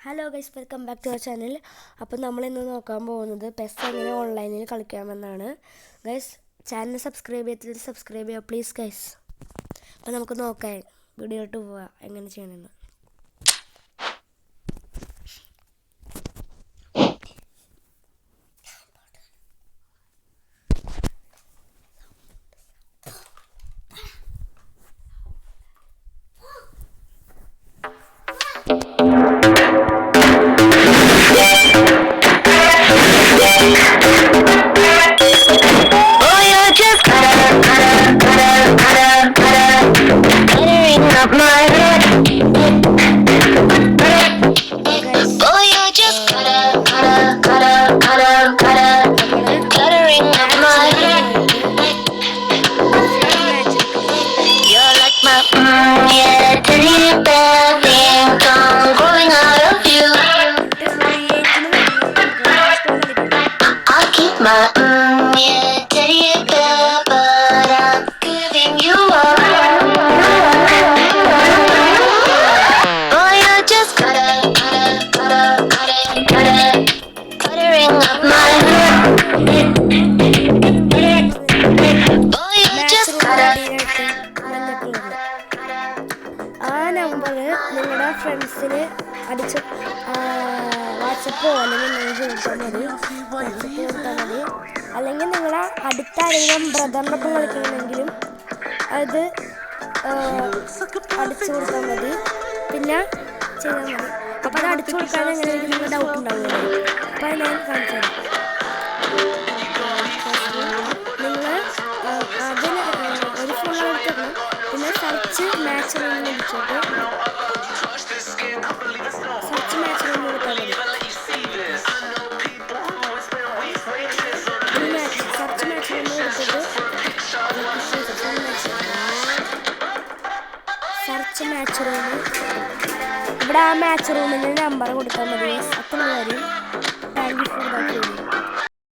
Hello guys, welcome back to our channel. അപ്പോൾ നമ്മളിന്ന് നോക്കാൻ പോകുന്നത് പെസ് എങ്ങനെ ഓൺലൈനിൽ കളിക്കാമെന്നാണ്. ഗൈസ്, ചാനൽ സബ്സ്ക്രൈബ് ചെയ്തിട്ട് സബ്സ്ക്രൈബ് ചെയ്യുക പ്ലീസ് ഗൈസ്. അപ്പോൾ നമുക്ക് നോക്കാം, വീഡിയോട്ട് പോവാം എങ്ങനെ ചെയ്യണമെന്ന്. ആ നമ്പർ നിങ്ങളുടെ ഫ്രണ്ട്സിന് അടിച്ച് വാട്സപ്പോ അല്ലെങ്കിൽ കൊടുത്താൽ മതി. അല്ലെങ്കിൽ നിങ്ങളെ അടുത്ത ആരെങ്കിലും ബ്രദറിനൊപ്പം കളിക്കണമെങ്കിലും അത് അടിച്ചു കൊടുത്താൽ മതി. പിന്നെ ചെയ്താൽ മതി. അപ്പോൾ അത് അടിച്ചു കൊടുക്കാൻ എങ്ങനെയായിരിക്കും നിങ്ങൾ ഡൗട്ട് ഉണ്ടാവുമല്ലോ. അപ്പോൾ അത് ഞാൻ കാണിച്ചു തരാം. നിങ്ങൾ അതിന് ഒരു ഫോൺ എടുത്തിടണം. പിന്നെ സർച്ച് മാച്ച് റൂമിൽ അടിച്ചിട്ട് സർച്ച് മാച്ച് റൂമിൽ എടുത്താൽ മതി. സർച്ച് മാച്ച് റൂമിൽ എടുത്തിട്ട് സർച്ച് മാച്ച് റൂമിൽ ഇവിടെ ആ മാച്ച് റൂമിൻ്റെ നമ്പർ കൊടുത്താൽ മതി. അത്ര കാര്യം. Thank you for that video.